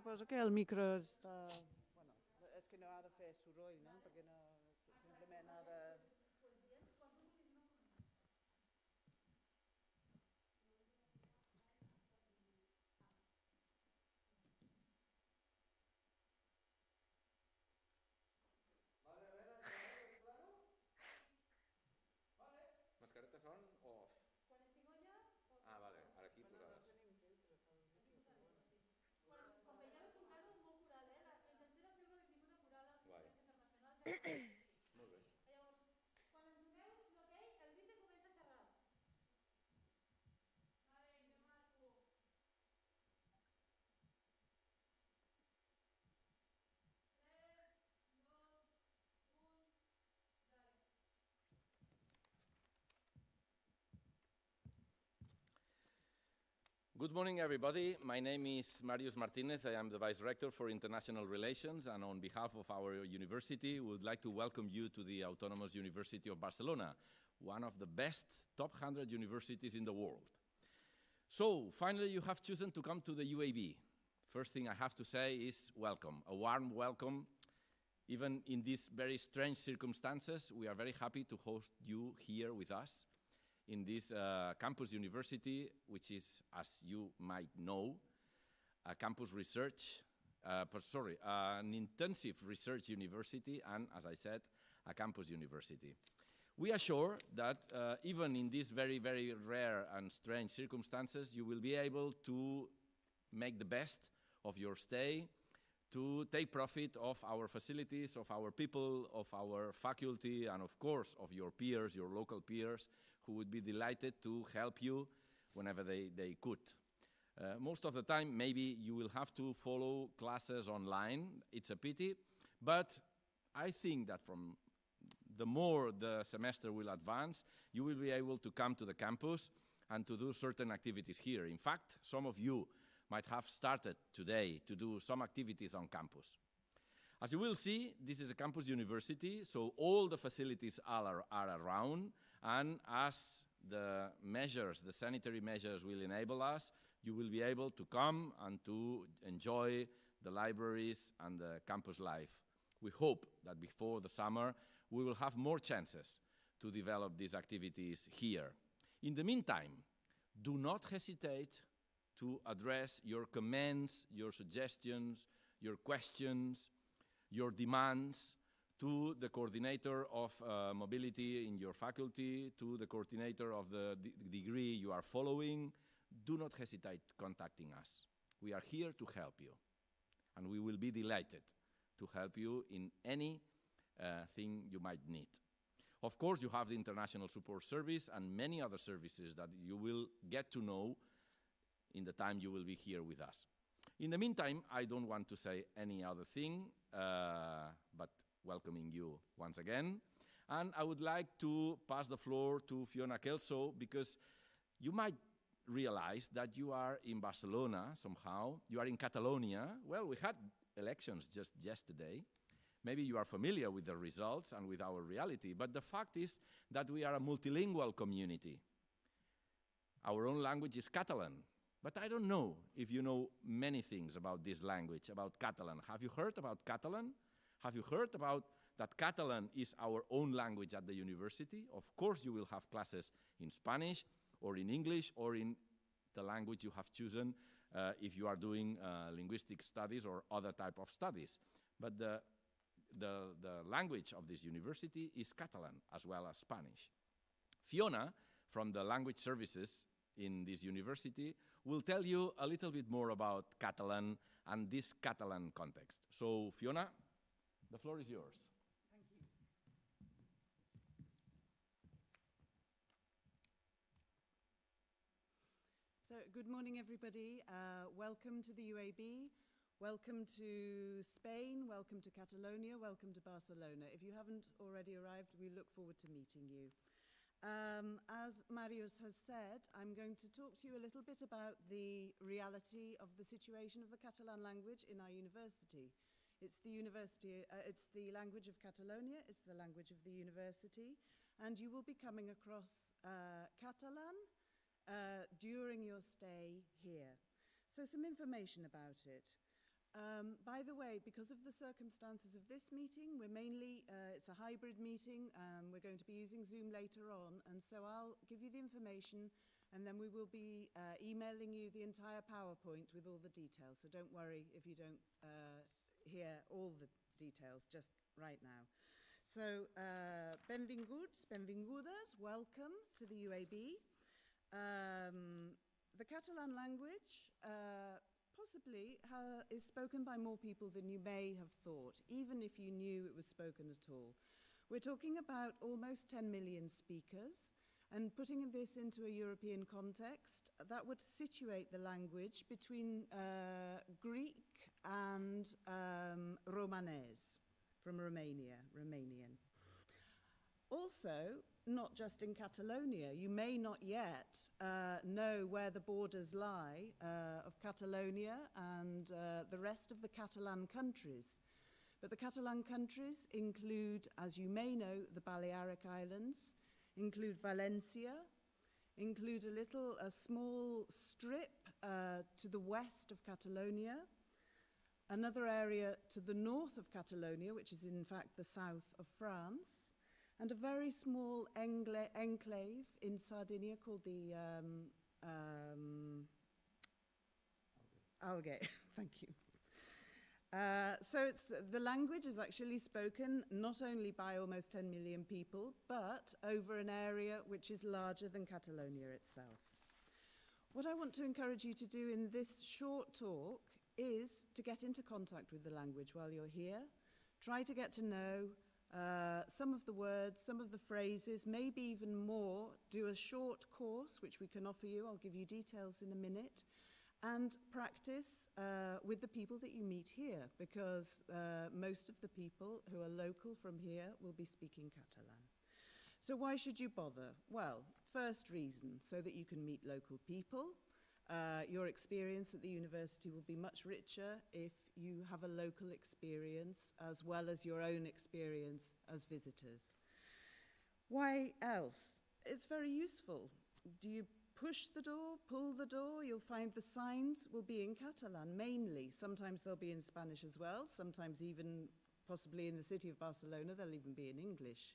Suposo que el micro està... Bueno, és que no ha de fer soroll, no? Perquè no, simplement ha de... Mascaretes on o off? Quan estic olla... Ah, vale, ara aquí posades. Com veieu, és un caso molt coral, eh? La intenció era fer una benvinguda coral als Guai. estudiants internacionals. Molt bé. Llavors, quan ens doneu l'ok, el vídeo comença a xerrar. Vale, jo marco. Good morning, everybody. My name is Marius Martinez. I am the Vice Rector for International Relations, and on behalf of our university, we would like to welcome you to the Autonomous University of Barcelona, one of the best top 100 universities in the world. So, finally, you have chosen to come to the UAB. First thing I have to say is welcome, a warm welcome. Even in these very strange circumstances, we are very happy to host you here with us in this campus university, which is, as you might know, a campus research, an intensive research university, and, as I said, a campus university. We are sure that even in these very, very rare and strange circumstances, you will be able to make the best of your stay, to take profit of our facilities, of our people, of our faculty, and of course of your peers, your local peers, who would be delighted to help you whenever they could. Most of the time, maybe you will have to follow classes online. It's a pity, but I think that from the more the semester will advance, you will be able to come to the campus and to do certain activities here. In fact, some of you might have started today to do some activities on campus. As you will see, this is a campus university, so all the facilities are around, and as the measures, the sanitary measures will enable us, you will be able to come and to enjoy the libraries and the campus life. We hope that before the summer, we will have more chances to develop these activities here. In the meantime, do not hesitate to address your comments, your suggestions, your questions, your demands to the coordinator of mobility in your faculty, to the coordinator of the degree you are following. Do not hesitate contacting us. We are here to help you, and we will be delighted to help you in any thing you might need. Of course, you have the International Support Service and many other services that you will get to know in the time you will be here with us. In the meantime, I don't want to say any other thing, but welcoming you once again. And I would like to pass the floor to Fiona Kelso, because you might realize that you are in Barcelona somehow. You are in Catalonia. Well, we had elections just yesterday. Maybe you are familiar with the results and with our reality, but the fact is that we are a multilingual community. Our own language is Catalan, but I don't know if you know many things about this language, about Catalan. Have you heard about Catalan? Have you heard about that Catalan is our own language at the university? Of course you will have classes in Spanish or in English or in the language you have chosen if you are doing linguistic studies or other type of studies. But the language of this university is Catalan as well as Spanish. Fiona, from the language services in this university, will tell you a little bit more about Catalan and this Catalan context. So, Fiona, the floor is yours. Thank you. So, good morning, everybody. Welcome to the UAB. Welcome to Spain, welcome to Catalonia, welcome to Barcelona. If you haven't already arrived, we look forward to meeting you. As Marius has said, I'm going to talk to you a little bit about the reality of the situation of the Catalan language in our university. It's the language of Catalonia, it's the language of the university, and you will be coming across Catalan during your stay here. So some information about it. By the way, because of the circumstances of this meeting, it's a hybrid meeting. We're going to be using Zoom later on, and so I'll give you the information, and then we will be emailing you the entire PowerPoint with all the details. So don't worry if you don't hear all the details just right now. So, benvinguts, benvingudes, welcome to the UAB. The Catalan language possibly is spoken by more people than you may have thought, even if you knew it was spoken at all. We're talking about almost 10 million speakers, and putting this into a European context, that would situate the language between Greek and Romanese, from Romanian. Also, not just in Catalonia, you may not yet know where the borders lie of Catalonia and the rest of the Catalan countries. But the Catalan countries include, as you may know, the Balearic Islands, include Valencia, include a small strip to the west of Catalonia, another area to the north of Catalonia, which is in fact the south of France, and a very small enclave in Sardinia called the Algae. Thank you. So the language is actually spoken not only by almost 10 million people, but over an area which is larger than Catalonia itself. What I want to encourage you to do in this short talk is to get into contact with the language while you're here. Try to get to know some of the words, some of the phrases, maybe even more. Do a short course, which we can offer you. I'll give you details in a minute. And practice with the people that you meet here, because most of the people who are local from here will be speaking Catalan. So why should you bother? Well, first reason, so that you can meet local people. Your experience at the university will be much richer if you have a local experience as well as your own experience as visitors. Why else? It's very useful. Do you push the door, pull the door? You'll find the signs will be in Catalan mainly. Sometimes they'll be in Spanish as well. Sometimes even possibly in the city of Barcelona, they'll even be in English.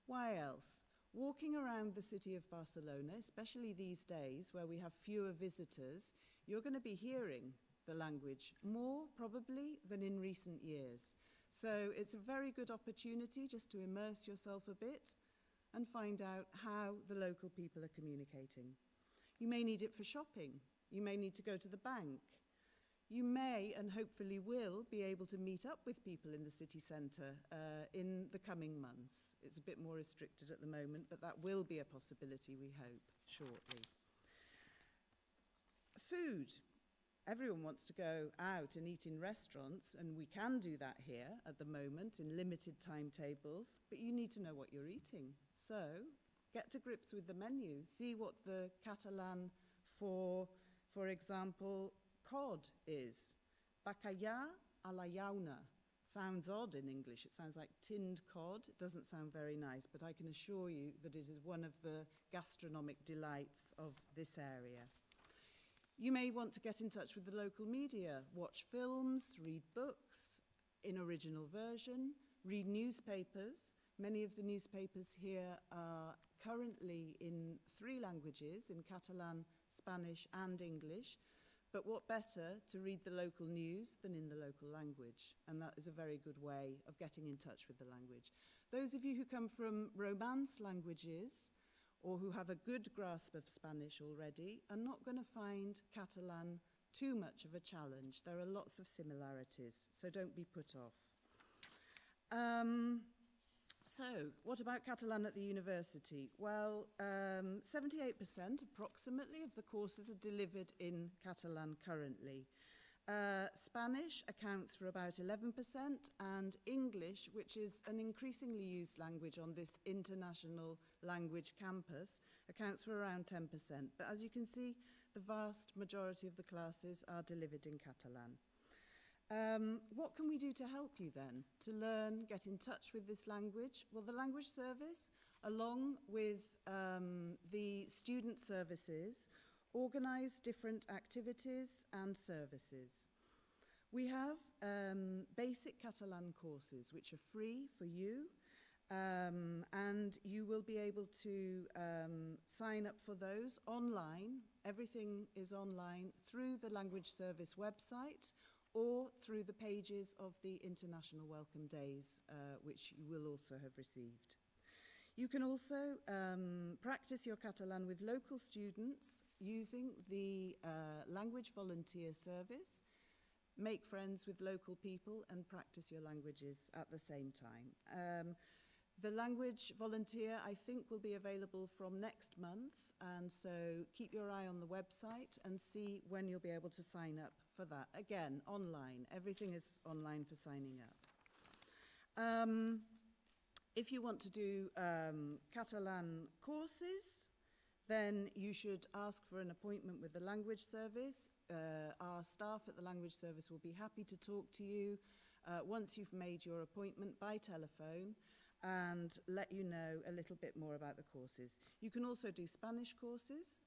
Why else? Walking around the city of Barcelona, especially these days where we have fewer visitors, you're going to be hearing the language more probably than in recent years. So it's a very good opportunity just to immerse yourself a bit and find out how the local people are communicating. You may need it for shopping. You may need to go to the bank. You may, and hopefully will, be able to meet up with people in the city centre in the coming months. It's a bit more restricted at the moment, but that will be a possibility, we hope, shortly. Food. Everyone wants to go out and eat in restaurants, and we can do that here at the moment in limited timetables, but you need to know what you're eating. So get to grips with the menu. See what the Catalan for example, cod is. Bacallà a la llauna. Sounds odd in English. It sounds like tinned cod. It doesn't sound very nice, but I can assure you that it is one of the gastronomic delights of this area. You may want to get in touch with the local media, watch films, read books in original version, read newspapers. Many of the newspapers here are currently in 3 languages, in Catalan, Spanish and English. But what better to read the local news than in the local language? And that is a very good way of getting in touch with the language. Those of you who come from Romance languages or who have a good grasp of Spanish already are not going to find Catalan too much of a challenge. There are lots of similarities, so don't be put off. So, what about Catalan at the university? Well, 78% approximately of the courses are delivered in Catalan currently. Spanish accounts for about 11%, and English, which is an increasingly used language on this international language campus, accounts for around 10%. But as you can see, the vast majority of the classes are delivered in Catalan. What can we do to help you then, to learn, get in touch with this language? Well, the language service, along with the student services, organise different activities and services. We have basic Catalan courses which are free for you, and you will be able to sign up for those online. Everything is online through the Language Service website or through the pages of the International Welcome Days, which you will also have received. You can also practice your Catalan with local students using the language volunteer service, make friends with local people and practice your languages at the same time. The language volunteer, I think, will be available from next month, and so keep your eye on the website and see when you'll be able to sign up for that. Again, online. Everything is online for signing up. If you want to do Catalan courses, then you should ask for an appointment with the language service. Our staff at the language service will be happy to talk to you once you've made your appointment by telephone and let you know a little bit more about the courses. You can also do Spanish courses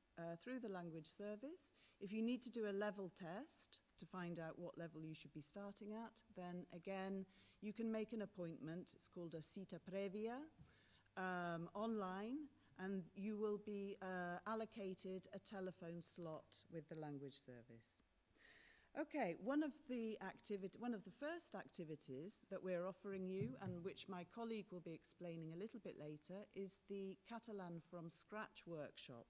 through the language service. If you need to do a level test to find out what level you should be starting at, then again, you can make an appointment. It's called a cita previa online, and you will be allocated a telephone slot with the language service. Okay, one of the first activities that we're offering you, and which my colleague will be explaining a little bit later, is the Catalan from Scratch workshop.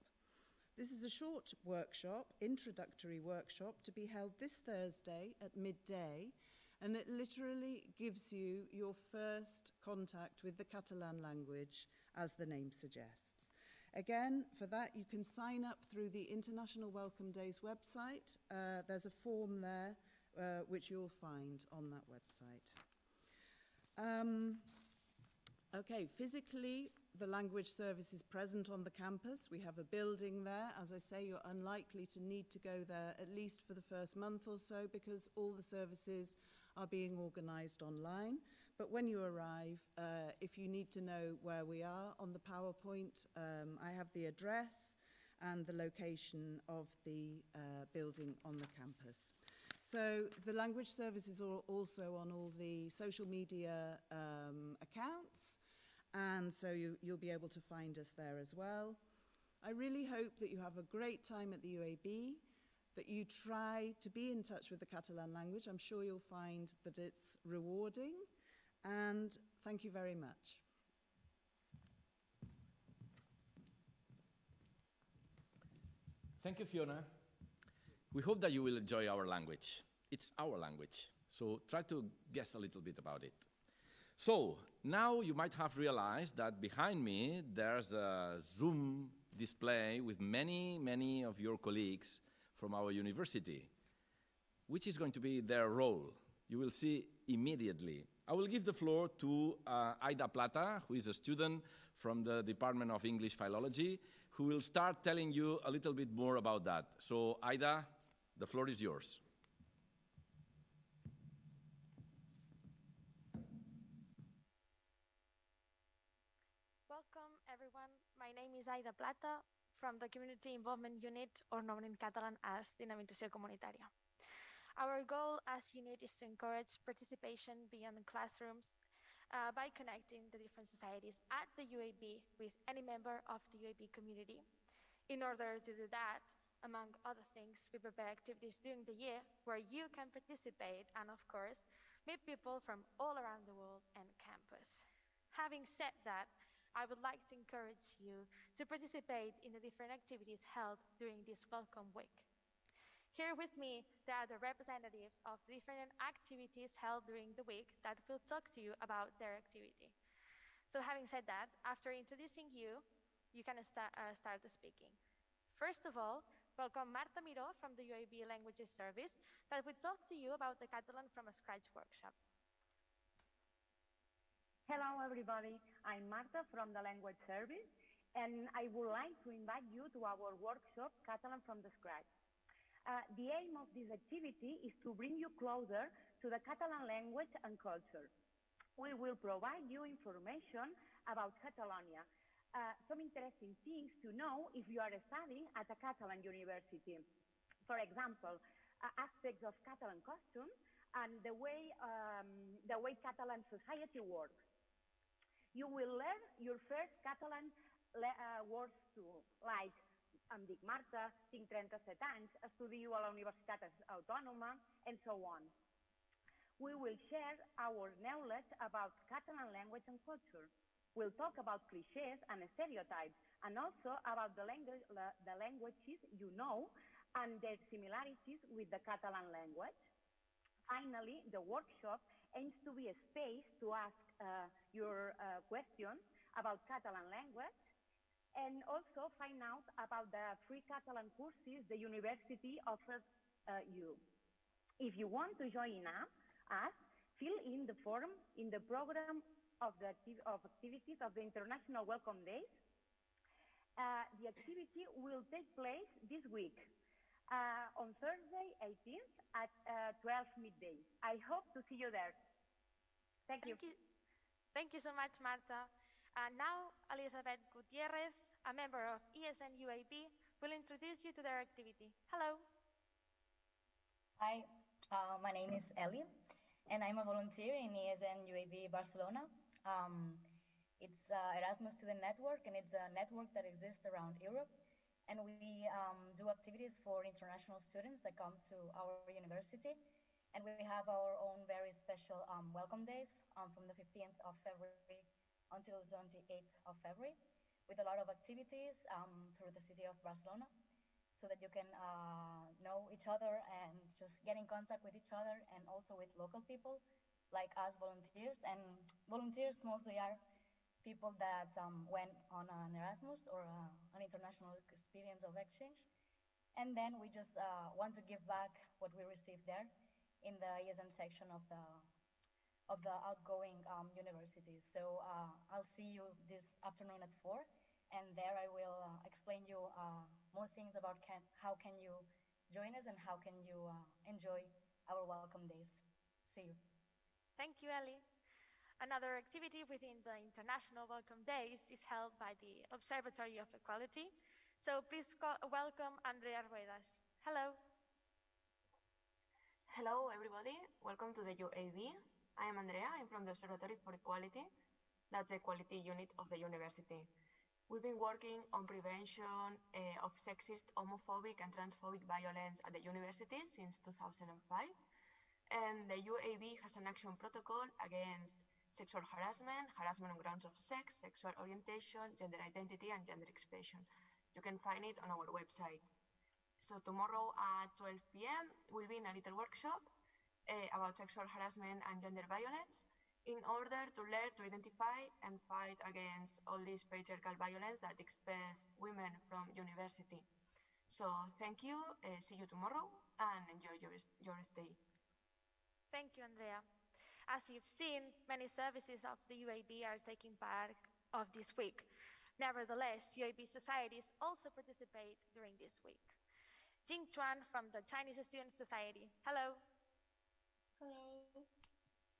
This is a short workshop, introductory workshop, to be held this Thursday at midday, and it literally gives you your first contact with the Catalan language, as the name suggests. Again, for that, you can sign up through the International Welcome Days website. There's a form there, which you'll find on that website. Okay, physically, the language service is present on the campus. We have a building there. As I say, you're unlikely to need to go there at least for the first month or so, because all the services are being organised online. But when you arrive, if you need to know where we are on the PowerPoint, I have the address and the location of the building on the campus. So the language service is also on all the social media accounts, and so you'll be able to find us there as well. I really hope that you have a great time at the UAB, that you try to be in touch with the Catalan language. I'm sure you'll find that it's rewarding. And thank you very much. Thank you, Fiona. We hope that you will enjoy our language. It's our language, so try to guess a little bit about it. So, now you might have realized that behind me there's a Zoom display with many of your colleagues from our university. Which is going to be their role? You will see immediately. I will give the floor to Aida Plata, who is a student from the Department of English Philology, who will start telling you a little bit more about that. So, Aida, the floor is yours. Welcome, everyone. My name is Aida Plata from the Community Involvement Unit, or known in Catalan as Dinamització Comunitària. Our goal as unit is to encourage participation beyond the classrooms by connecting the different societies at the UAB with any member of the UAB community. In order to do that, among other things, we prepare activities during the year where you can participate and, of course, meet people from all around the world and campus. Having said that, I would like to encourage you to participate in the different activities held during this Welcome Week. Here with me, there are the representatives of different activities held during the week that will talk to you about their activity. So having said that, after introducing you, you can start speaking. First of all, welcome Marta Miró from the UAB Languages Service that will talk to you about the Catalan from Scratch workshop. Hello everybody, I'm Marta from the Language Service, and I would like to invite you to our workshop, Catalan from the Scratch. The aim of this activity is to bring you closer to the Catalan language and culture. We will provide you information about Catalonia, some interesting things to know if you are studying at a Catalan university. For example, aspects of Catalan costumes and the way Catalan society works. You will learn your first Catalan words too, like em dic Marta, tinc 37 anys, estudio a la Universitat Autònoma, and so on. We will share our knowledge about Catalan language and culture. We'll talk about clichés and stereotypes, and also about the languages you know and their similarities with the Catalan language. Finally, the workshop aims to be a space to ask your questions about Catalan language and also find out about the free Catalan courses the university offers you. If you want to join us, fill in the form in the program of activities of the International Welcome Days. The activity will take place this week on Thursday 18th at 12 midday. I hope to see you there. Thank you. Thank you so much, Marta. Now, Elizabeth Gutierrez, a member of ESN UAB, will introduce you to their activity. Hello. Hi, my name is Ellie, and I'm a volunteer in ESN UAB Barcelona. It's Erasmus Student Network, and it's a network that exists around Europe. And we do activities for international students that come to our university. And we have our own very special welcome days from the 15th of February until the 28th of February, with a lot of activities through the city of Barcelona, so that you can know each other and just get in contact with each other, and also with local people like us volunteers. And volunteers mostly are people that went on an Erasmus or an international experience of exchange. And then we just want to give back what we received there in the ESN section of the outgoing university. So I'll see you this afternoon at 4, and there I will explain you more things about how can you join us and how can you enjoy our welcome days. See you. Thank you, Ellie. Another activity within the International Welcome Days is held by the Observatory of Equality. So please welcome Andrea Ruedas. Hello. Hello, everybody. Welcome to the UAB. I am Andrea. I'm from the Observatory for Equality. That's the equality unit of the university. We've been working on prevention of sexist, homophobic, and transphobic violence at the university since 2005. And the UAB has an action protocol against sexual harassment, harassment on grounds of sex, sexual orientation, gender identity, and gender expression. You can find it on our website. So tomorrow at 12 p.m. we'll be in a little workshop about sexual harassment and gender violence in order to learn to identify and fight against all this patriarchal violence that expels women from university. So thank you, see you tomorrow, and enjoy your stay. Thank you, Andrea. As you've seen, many services of the UAB are taking part of this week. Nevertheless, UAB societies also participate during this week. Jing Chuan from the Chinese Student Society. Hello. Hello.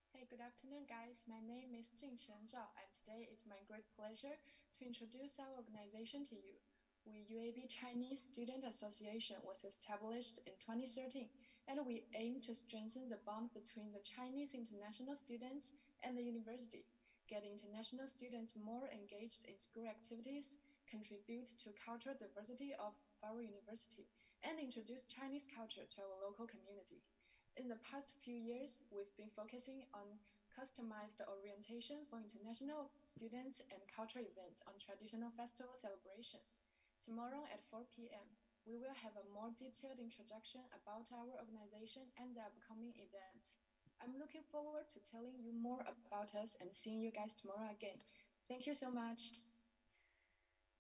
Hey, good afternoon, guys. My name is Jingshen Zhao, and today it's my great pleasure to introduce our organization to you. We UAB Chinese Student Association was established in 2013, and we aim to strengthen the bond between the Chinese international students and the university, get international students more engaged in school activities, contribute to cultural diversity of our university, and introduce Chinese culture to our local community. In the past few years, we've been focusing on customized orientation for international students and cultural events on traditional festival celebration. Tomorrow at 4 p.m., we will have a more detailed introduction about our organization and the upcoming events. I'm looking forward to telling you more about us and seeing you guys tomorrow again. Thank you so much.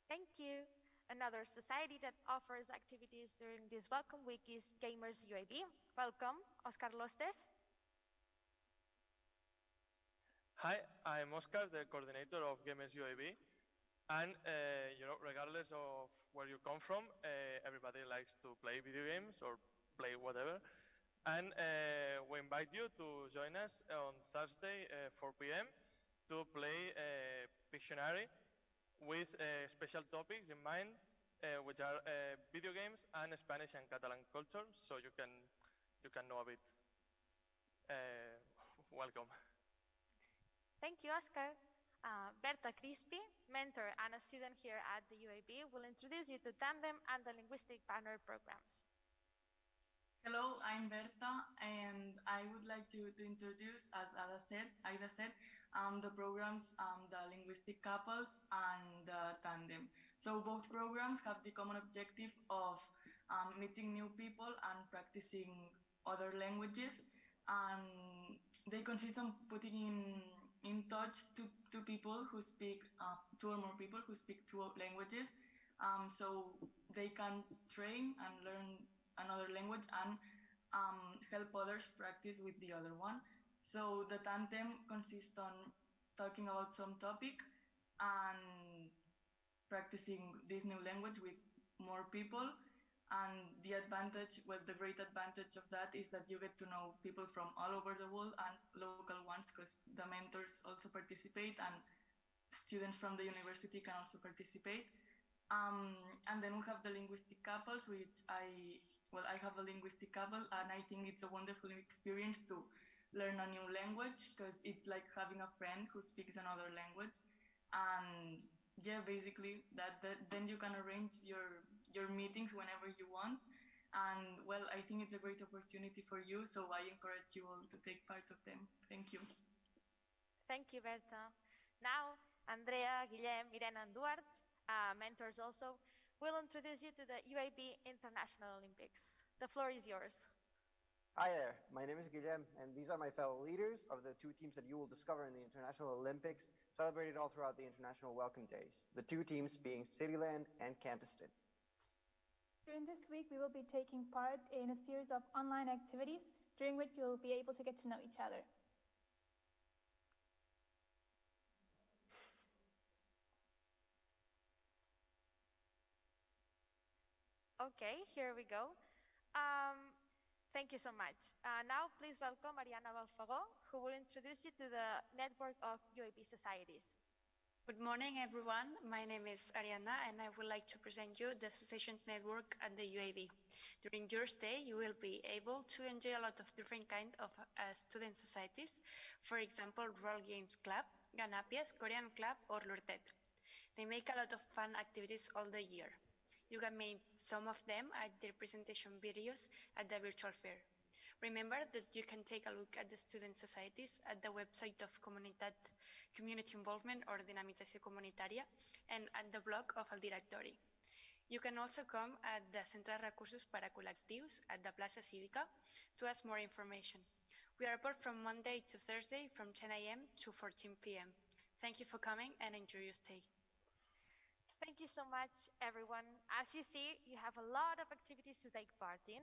Thank you. Another society that offers activities during this welcome week is Gamers UAB. Welcome, Oscar Lostes. Hi, I'm Oscar, the coordinator of Gamers UAB. And, regardless of where you come from, everybody likes to play video games or play whatever. And we invite you to join us on Thursday, 4 p.m. to play Pictionary with special topics in mind, which are video games and Spanish and Catalan culture, so you can know a bit. welcome. Thank you, Oscar. Berta Crispy, mentor and a student here at the UAB, will introduce you to Tandem and the Linguistic Partner programs. Hello, I'm Berta, and I would like to introduce, as Aida said, the programs, the linguistic couples and the tandem. So both programs have the common objective of meeting new people and practicing other languages, and they consist on putting in touch two people who speak, two or more people who speak two languages, so they can train and learn another language and help others practice with the other one. So the tandem consists on talking about some topic and practicing this new language with more people. And the advantage, well, the great advantage of that is that you get to know people from all over the world and local ones, because the mentors also participate and students from the university can also participate. And then we have the linguistic couples, which I have a linguistic couple, and I think it's a wonderful experience to learn a new language, because it's like having a friend who speaks another language. And yeah, basically that then you can arrange your meetings whenever you want. And well, I think it's a great opportunity for you, so I encourage you all to take part of them. Thank you. Thank you, Berta. Now, Andrea, Guillem, Irene, and Duart, mentors also, will introduce you to the UAB International Olympics. The floor is yours. Hi there, my name is Guillem, and these are my fellow leaders of the two teams that you will discover in the International Olympics, celebrated all throughout the International Welcome Days, the two teams being Cityland and Campuston. During this week, we will be taking part in a series of online activities, during which you'll be able to get to know each other. Okay, here we go. Thank you so much. Now, please welcome Ariana Balfagó, who will introduce you to the network of UAB societies. Good morning, everyone. My name is Ariana, and I would like to present you the association network at the UAB. During your stay, you will be able to enjoy a lot of different kinds of student societies. For example, Roll Games Club, Ganapias, Korean Club, or Lurtet. They make a lot of fun activities all the year. You can meet some of them at their presentation videos at the virtual fair. Remember that you can take a look at the student societies at the website of Comunitat, Community Involvement or Dinamizació Comunitària, and at the blog of El Directori. You can also come at the Centre de Recursos para Col·lectius at the Plaça Cívica to ask more information. We are open from Monday to Thursday from 10 a.m. to 14 p.m. Thank you for coming and enjoy your stay. Thank you so much, everyone. As you see, you have a lot of activities to take part in.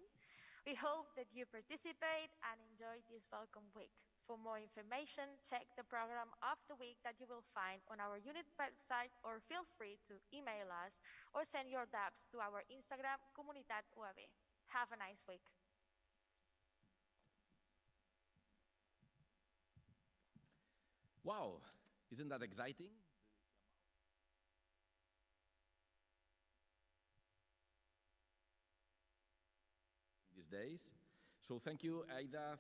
We hope that you participate and enjoy this welcome week. For more information, check the program of the week that you will find on our unit website, or feel free to email us or send your doubts to our Instagram, Comunitat UAB. Have a nice week. Wow, isn't that exciting? These days. So thank you, Aida.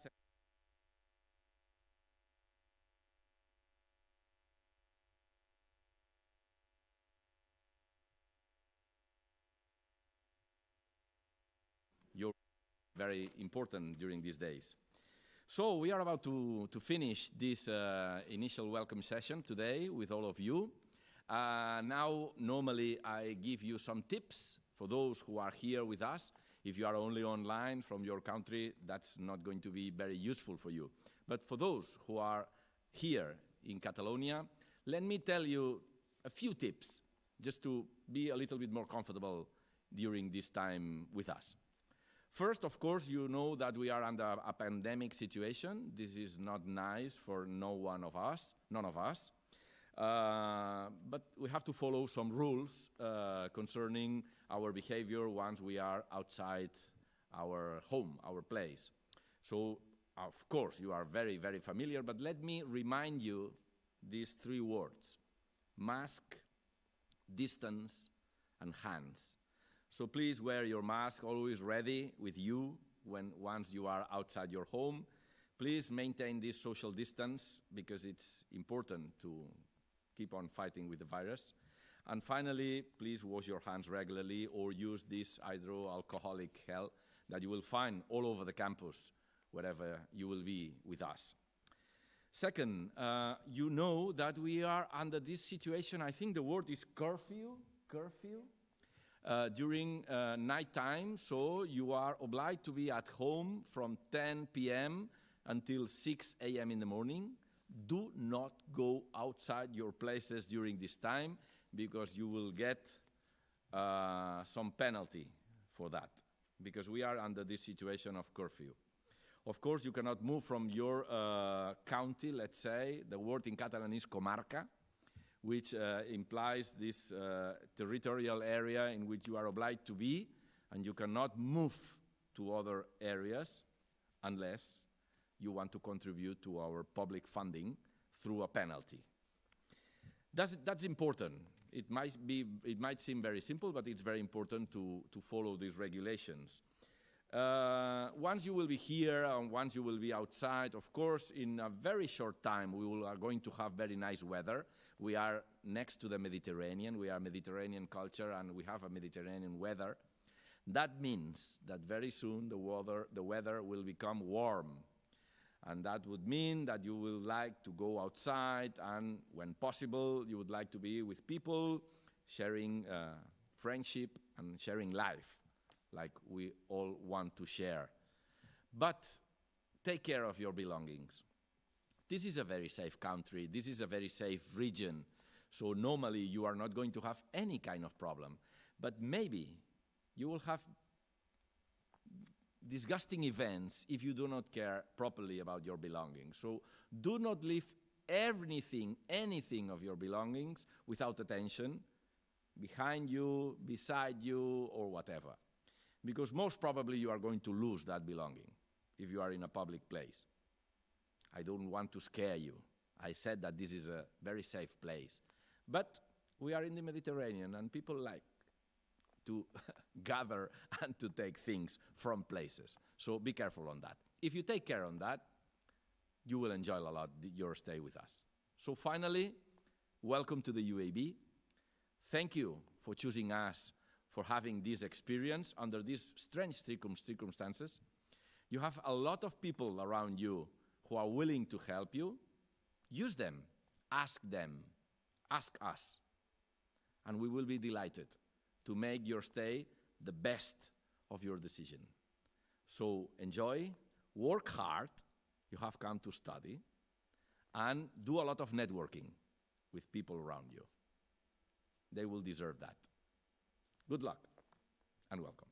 You're very important during these days. So we are about to finish this initial welcome session today with all of you. Now, normally I give you some tips for those who are here with us. If you are only online from your country, that's not going to be very useful for you. But for those who are here in Catalonia, let me tell you a few tips just to be a little bit more comfortable during this time with us. First, of course, you know that we are under a pandemic situation. This is not nice for none of us. But we have to follow some rules concerning our behavior once we are outside our home, our place. So, of course, you are very, very familiar, but let me remind you these three words: mask, distance, and hands. So please wear your mask always ready with you once you are outside your home. Please maintain this social distance because it's important to keep on fighting with the virus. And finally, please wash your hands regularly or use this hydroalcoholic gel that you will find all over the campus wherever you will be with us. Second, you know that we are under this situation, I think the word is curfew, during night time, so you are obliged to be at home from 10 p.m. until 6 a.m. in the morning. Do not go outside your places during this time because you will get some penalty for that, because we are under this situation of curfew. Of course, you cannot move from your county, let's say. The word in Catalan is comarca, which implies this territorial area in which you are obliged to be, and you cannot move to other areas unless you want to contribute to our public funding through a penalty. That's important. It might seem very simple, but it's very important to follow these regulations. Once you will be here and once you will be outside, of course, in a very short time, we are going to have very nice weather. We are next to the Mediterranean. We are Mediterranean culture and we have a Mediterranean weather. That means that very soon the weather will become warm. And that would mean that you will like to go outside and, when possible, you would like to be with people, sharing friendship and sharing life, like we all want to share. But take care of your belongings. This is a very safe country. This is a very safe region. So normally you are not going to have any kind of problem. But maybe you will have disgusting events if you do not care properly about your belongings. So do not leave anything of your belongings without attention, behind you, beside you, or whatever. Because most probably you are going to lose that belonging if you are in a public place. I don't want to scare you. I said that this is a very safe place. But we are in the Mediterranean and people like to gather and to take things from places. So be careful on that. If you take care on that, you will enjoy a lot your stay with us. So finally, welcome to the UAB. Thank you for choosing us, for having this experience under these strange circumstances. You have a lot of people around you who are willing to help you. Use them, ask us, and we will be delighted to make your stay the best of your decision. So enjoy, work hard, you have come to study, and do a lot of networking with people around you. They will deserve that. Good luck and welcome.